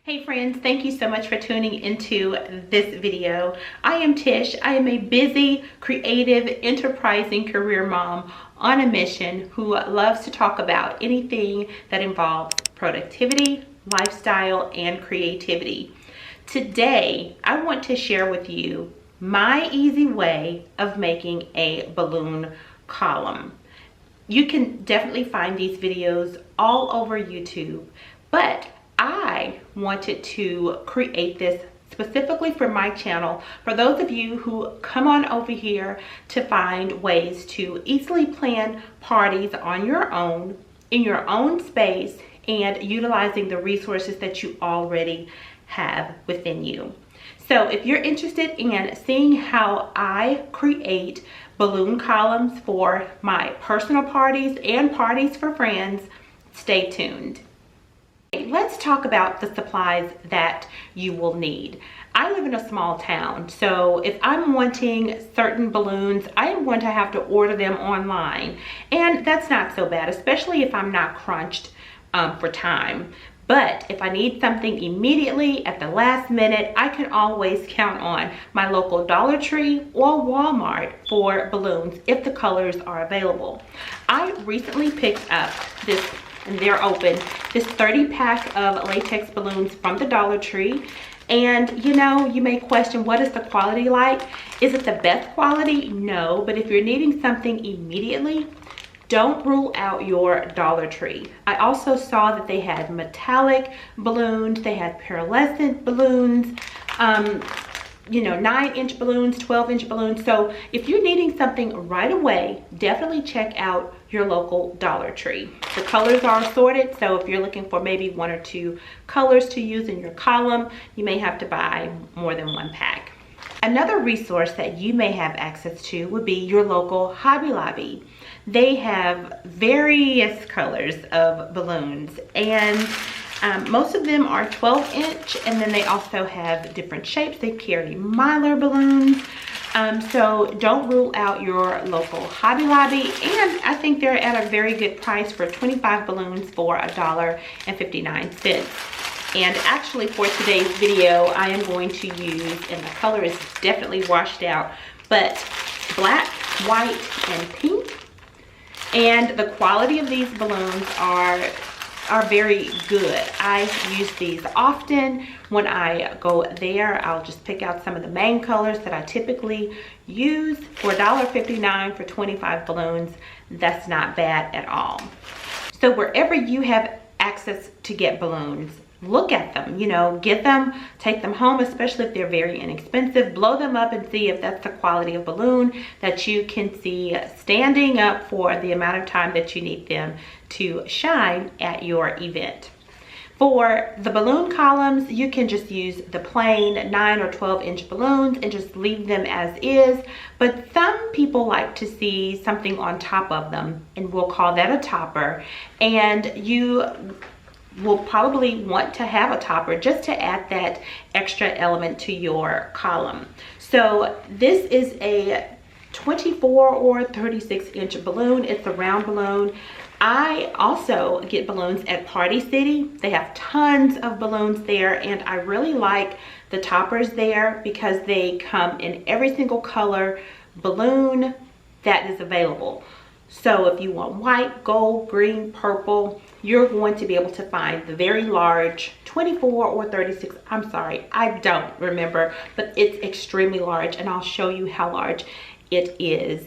Hey friends, thank you so much for tuning into this video. I am Tish. I am a busy, creative, enterprising career mom on a mission who loves to talk about anything that involves productivity, lifestyle, and creativity. Today, I want to share with you my easy way of making a balloon column. You can definitely find these videos all over YouTube, but I wanted to create this specifically for my channel for those of you who come on over here to find ways to easily plan parties on your own, in your own space, and utilizing the resources that you already have within you. So if you're interested in seeing how I create balloon columns for my personal parties and parties for friends, stay tuned. Let's talk about the supplies that you will need. I live in a small town, so if I'm wanting certain balloons, I am going to have to order them online. And that's not so bad, especially if I'm not crunched for time. But if I need something immediately at the last minute, I can always count on my local Dollar Tree or Walmart for balloons if the colors are available. I recently picked up this, and they're open, this 30 pack of latex balloons from the Dollar Tree. And you know, you may question, what is the quality like? Is it the best quality? No, but if you're needing something immediately, don't rule out your Dollar Tree. I also saw that they had metallic balloons, they had pearlescent balloons, you know, 9-inch balloons, 12-inch balloons. So if you're needing something right away, definitely check out your local Dollar Tree. The colors are assorted, so if you're looking for maybe 1 or 2 colors to use in your column, you may have to buy more than 1 pack. Another resource that you may have access to would be your local Hobby Lobby. They have various colors of balloons, and most of them are 12-inch, and then they also have different shapes. They carry Mylar balloons, so don't rule out your local Hobby Lobby. And I think they're at a very good price for 25 balloons for $1.59. And actually for today's video, I am going to use, and the color is definitely washed out, but black, white, and pink. And the quality of these balloons are very good. I use these often. When I go there, I'll just pick out some of the main colors that I typically use. For $1.59 for 25 balloons, that's not bad at all. So wherever you have access to get balloons, look at them, you know, get them, take them home, especially if they're very inexpensive. Blow them up and see if that's the quality of balloon that you can see standing up for the amount of time that you need them to shine at your event. For the balloon columns, you can just use the plain 9 or 12-inch balloons and just leave them as is. But some people like to see something on top of them, and we'll call that a topper. And you will probably want to have a topper just to add that extra element to your column. So this is a 24 or 36-inch balloon. It's a round balloon. I also get balloons at Party City. They have tons of balloons there, and I really like the toppers there because they come in every single color balloon that is available. So if you want white, gold, green, purple, you're going to be able to find the very large 24 or 36. I'm sorry, I don't remember, but it's extremely large, and I'll show you how large it is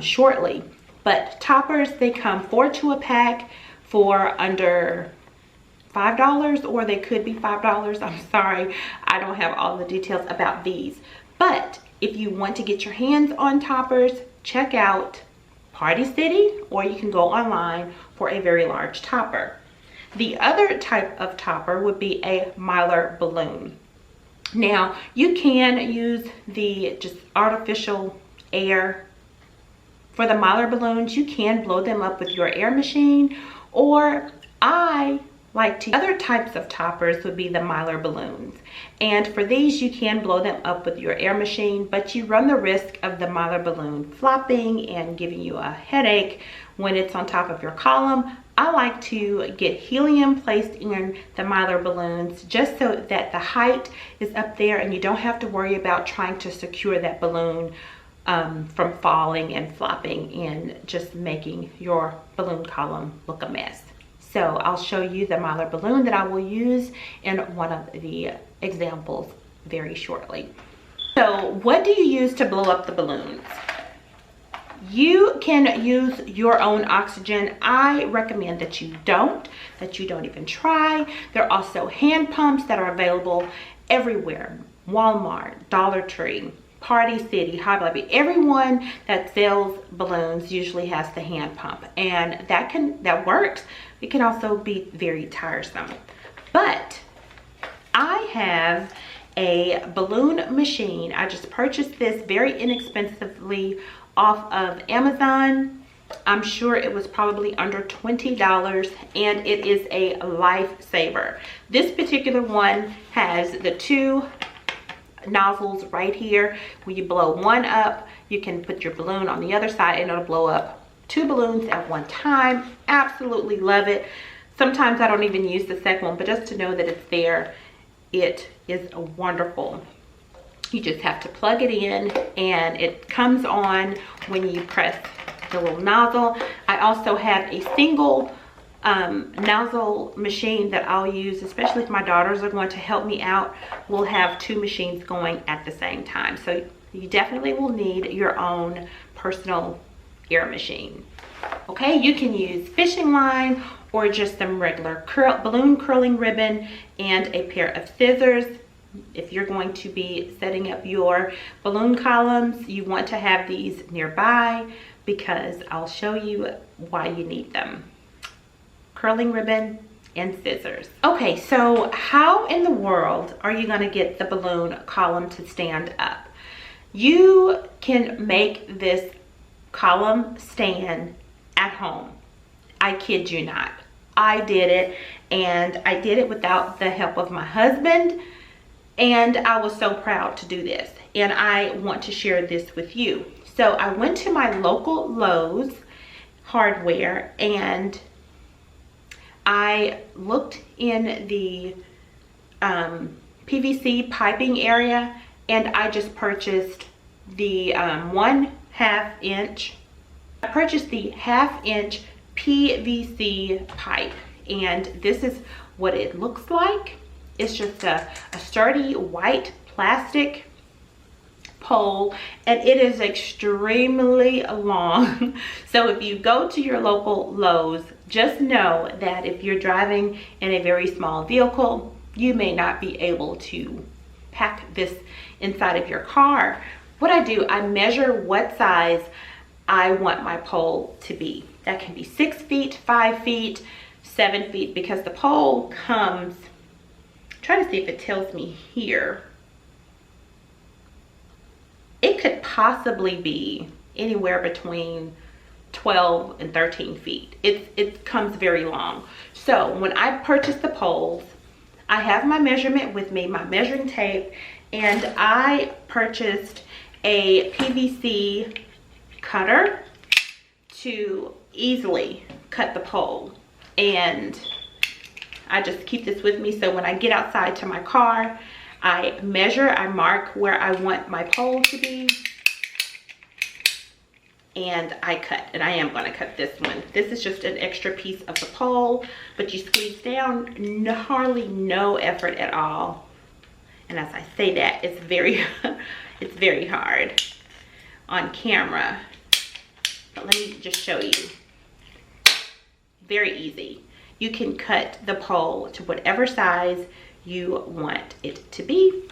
shortly. But toppers, they come 4 to a pack for under $5, or they could be $5. I'm sorry, I don't have all the details about these. But if you want to get your hands on toppers, check out Party City, or you can go online for a very large topper. The other type of topper would be a Mylar balloon. Now, you can use the just artificial air. For the Mylar balloons, you can blow them up with your air machine, or I like to. Other types of toppers would be the Mylar balloons. And for these, you can blow them up with your air machine, but you run the risk of the Mylar balloon flopping and giving you a headache when it's on top of your column. I like to get helium placed in the Mylar balloons just so that the height is up there and you don't have to worry about trying to secure that balloon from falling and flopping and just making your balloon column look a mess. So I'll show you the Mylar balloon that I will use in one of the examples very shortly. So what do you use to blow up the balloons? You can use your own oxygen. I recommend that you don't even try. There are also hand pumps that are available everywhere. Walmart, Dollar Tree, Party City, Hobby Lobby. Everyone that sells balloons usually has the hand pump, and that works. It can also be very tiresome. But I have a balloon machine. I just purchased this very inexpensively off of Amazon. I'm sure it was probably under $20, and it is a lifesaver. This particular one has the two nozzles right here. When you blow one up, you can put your balloon on the other side and it'll blow up 2 balloons at one time. Absolutely love it. Sometimes I don't even use the second one, but just to know that it's there, it is wonderful. You just have to plug it in and it comes on when you press the little nozzle. I also have a single nozzle machine that I'll use, especially if my daughters are going to help me out. We'll have 2 machines going at the same time. So you definitely will need your own personal air machine. Okay, you can use fishing line or just some regular balloon curling ribbon and a pair of scissors. If you're going to be setting up your balloon columns, you want to have these nearby because I'll show you why you need them. Curling ribbon and scissors. Okay, so how in the world are you going to get the balloon column to stand up? You can make this column stand at home. I kid you not. I did it, and I did it without the help of my husband, and I was so proud to do this, and I want to share this with you. So I went to my local Lowe's hardware and I looked in the PVC piping area, and I just purchased the 1/2 inch. I purchased the 1/2 inch PVC pipe, and this is what it looks like. It's just a sturdy white plastic pole, and it is extremely long. So if you go to your local Lowe's, just know that if you're driving in a very small vehicle, you may not be able to pack this inside of your car. What I do, I measure what size I want my pole to be. That can be 6 feet, 5 feet, 7 feet, because the pole comes, try to see if it tells me here. It could possibly be anywhere between 12 and 13 feet. It comes very long. So when I purchased the poles, I have my measurement with me, my measuring tape, and I purchased a PVC cutter to easily cut the pole. And I just keep this with me, so when I get outside to my car, I measure, I mark where I want my pole to be, and I cut. And I am going to cut this one. This is just an extra piece of the pole, but you squeeze down, hardly no effort at all. And as I say that, it's very it's very hard on camera, but let me just show you. Very easy. You can cut the pole to whatever size you want it to be.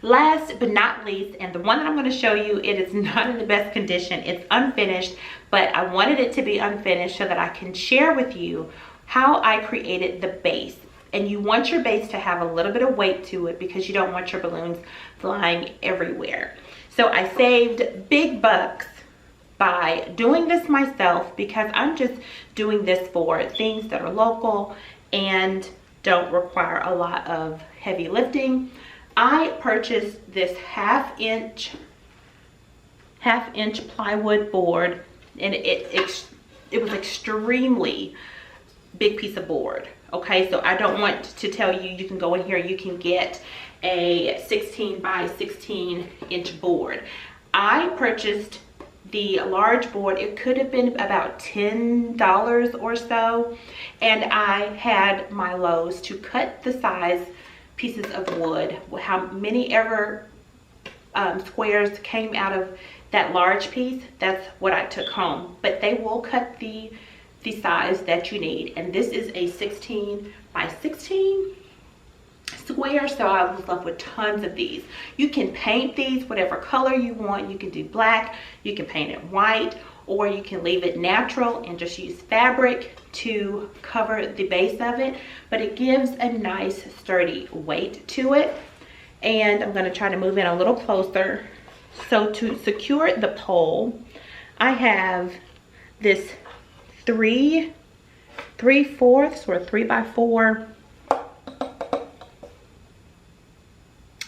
Last but not least, and the one that I'm going to show you, it is not in the best condition. It's unfinished, but I wanted it to be unfinished so that I can share with you how I created the base. And you want your base to have a little bit of weight to it because you don't want your balloons flying everywhere. So I saved big bucks by doing this myself because I'm just doing this for things that are local and don't require a lot of heavy lifting. I purchased this half inch plywood board, and it was extremely big piece of board. Okay, so I don't want to tell you, you can go in here, you can get a 16 by 16 inch board. I purchased the large board. It could have been about $10 or so, and I had my Lowe's to cut the size pieces of wood, how many ever squares came out of that large piece, that's what I took home. But they will cut the size that you need, and this is a 16 by 16 square, so I was left with tons of these. You can paint these whatever color you want. You can do black, you can paint it white, or you can leave it natural and just use fabric to cover the base of it, but it gives a nice sturdy weight to it. And I'm going to try to move in a little closer. So to secure the pole, I have this 3/4 or 3x4,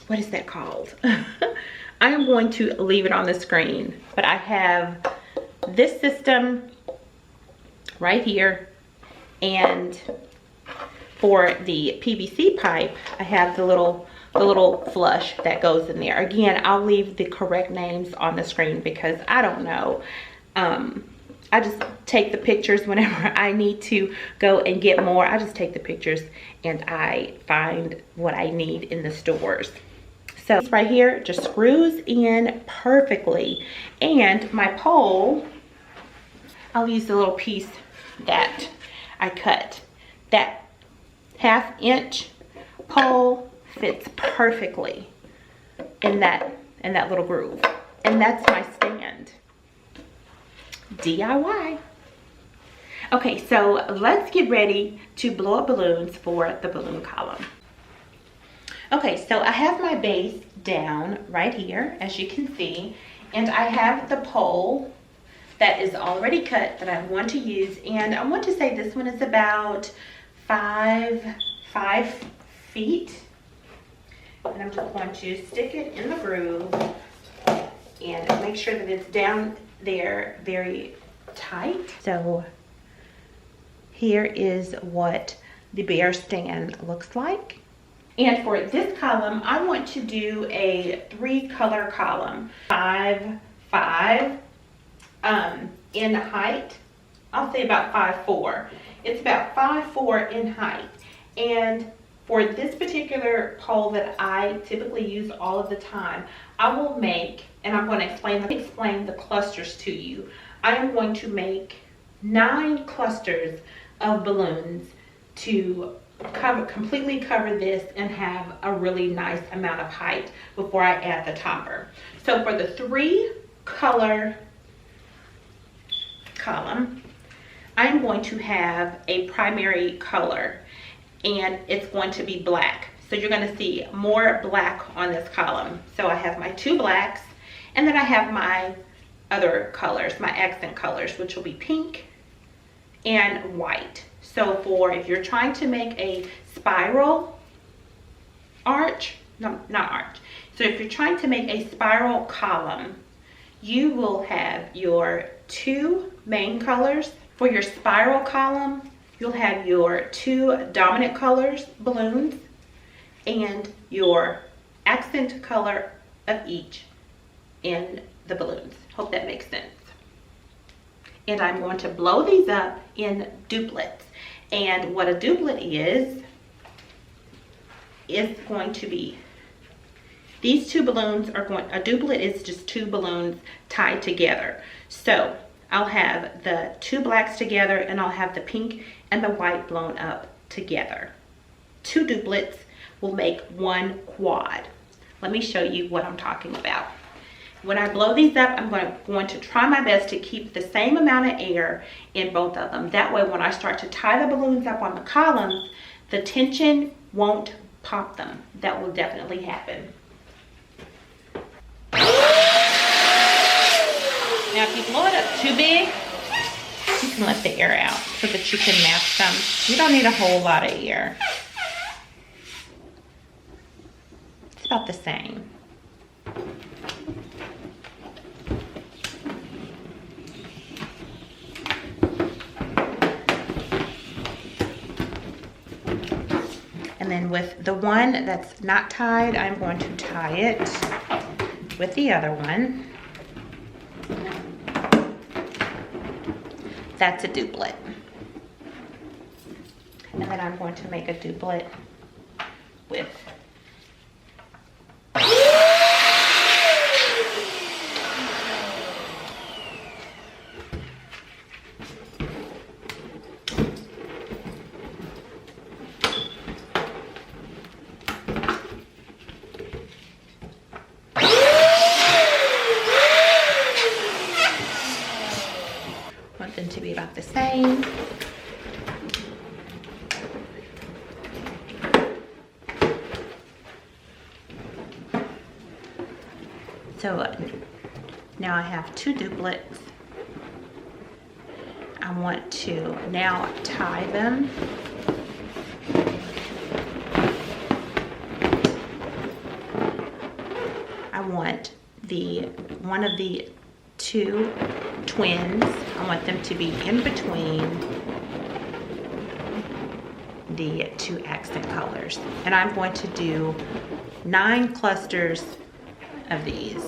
what is that called? I am going to leave it on the screen, but I have this system right here, and for the PVC pipe, I have the little flush that goes in there. Again, I'll leave the correct names on the screen because I don't know. I just take the pictures whenever I need to go and get more. I just take the pictures and I find what I need in the stores. So this right here just screws in perfectly. And my pole, I'll use the little piece that I cut. That 1/2 inch pole fits perfectly in that little groove. And that's my stand. DIY. Okay, so let's get ready to blow up balloons for the balloon column. Okay, so I have my base down right here, as you can see, and I have the pole that is already cut that I want to use, and I want to say this one is about 5 feet. And I'm just going to stick it in the groove and make sure that it's down there very tight. So here is what the bear stand looks like. And for this column, I want to do a 3-color column. 5, 5, in height. I'll say about 5'4". It's about 5'4" in height. And for this particular pole that I typically use all of the time, I will make, and I'm going to explain the clusters to you. I am going to make 9 clusters of balloons to completely cover this and have a really nice amount of height before I add the topper. So for the 3-color column, I'm going to have a primary color, and it's going to be black. So you're going to see more black on this column. So I have my 2 blacks, and then I have my other colors, my accent colors, which will be pink and white. So for if you're trying to make a spiral arch, no, not arch. So if you're trying to make a spiral column, you will have your 2 main colors. For your spiral column, you'll have your 2 dominant colors, balloons, and your accent color of each in the balloons. Hope that makes sense. And I'm going to blow these up in duplets. And what a duplet is going to be, these 2 balloons are going, a duplet is just 2 balloons tied together. So I'll have the 2 blacks together, and I'll have the pink and the white blown up together. 2 duplets will make 1 quad. Let me show you what I'm talking about. When I blow these up, I'm going to try my best to keep the same amount of air in both of them. That way, when I start to tie the balloons up on the columns, the tension won't pop them. That will definitely happen. Now, if you blow it up too big, you can can let the air out so that you can match them. You don't need a whole lot of air. It's about the same. And then with the one that's not tied, I'm going to tie it with the other one. That's a duplet. And then I'm going to make a duplet with them to be about the same. So now I have two duplets. I want to now tie them. I want one of the two twins, I want them to be in between the two accent colors. And I'm going to do 9 clusters of these.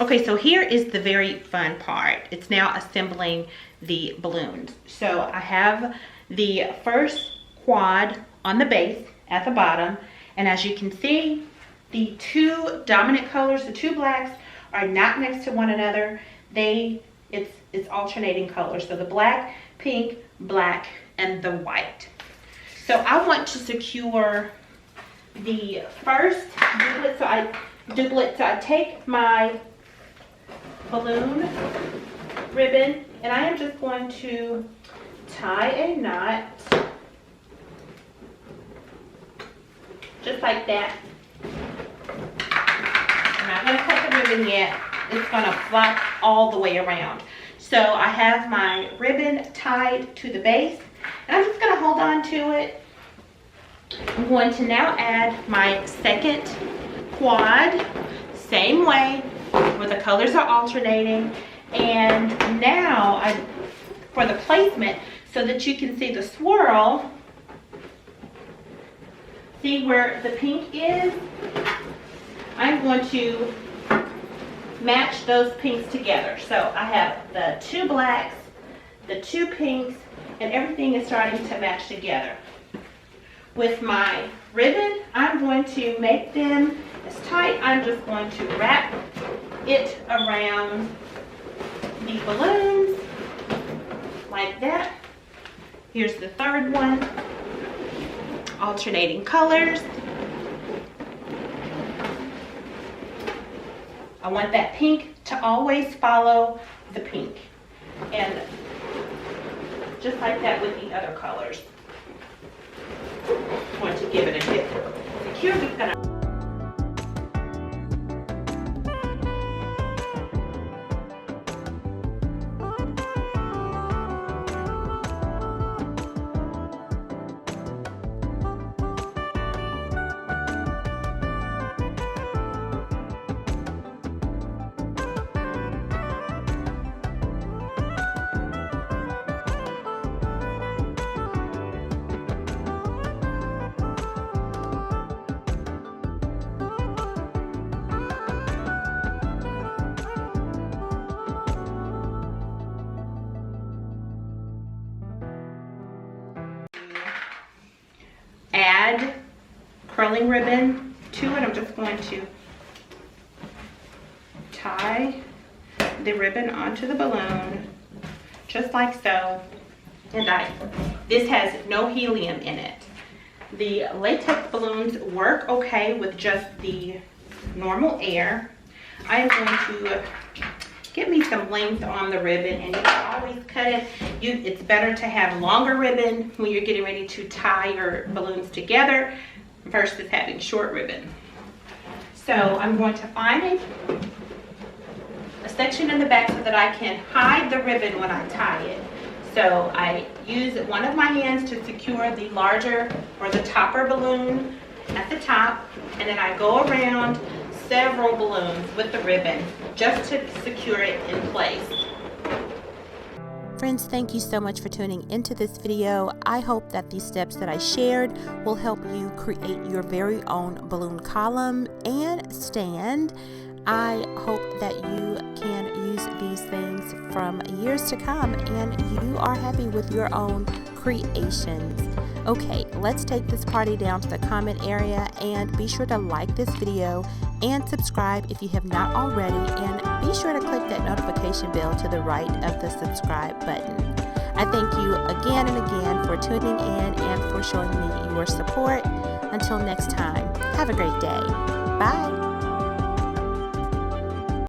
Okay, so here is the very fun part. It's now assembling the balloons. So I have the first quad on the base at the bottom, and as you can see, the two dominant colors, the two blacks, are not next to one another. It's alternating colors. So the black, pink, black, and the white. So I want to secure the first duplet. So I take my balloon ribbon and I am just going to tie a knot just like that. I'm not going to cut the ribbon yet. It's going to flop all the way around. So I have my ribbon tied to the base and I'm just going to hold on to it. I'm going to now add my second quad, same way, where the colors are alternating. And now for the placement, so that you can see the swirl, see where the pink is? I'm going to match those pinks together. So I have the two blacks, the two pinks, and everything is starting to match together. With my ribbon, I'm going to make them as tight. I'm just going to wrap it around the balloons like that. Here's the third one, alternating colors. I want that pink to always follow the pink, and just like that with the other colors. I'm going to give it a dip. Secure, it's gonna add curling ribbon to it. I'm just going to tie the ribbon onto the balloon, just like so. And this has no helium in it. The latex balloons work okay with just the normal air. I am going to get me some length on the ribbon, and you can always cut it. It's better to have longer ribbon when you're getting ready to tie your balloons together versus having short ribbon. So I'm going to find a section in the back so that I can hide the ribbon when I tie it. So I use one of my hands to secure the larger or the topper balloon at the top, and then I go around several balloons with the ribbon just to secure it in place. Friends, thank you so much for tuning into this video. I hope that these steps that I shared will help you create your very own balloon column and stand. I hope that you can use these things from years to come and you are happy with your own creations. Okay, let's take this party down to the comment area, and be sure to like this video and subscribe if you have not already, and be sure to click that notification bell to the right of the subscribe button. I thank you again and again for tuning in and for showing me your support. Until next time, have a great day. Bye.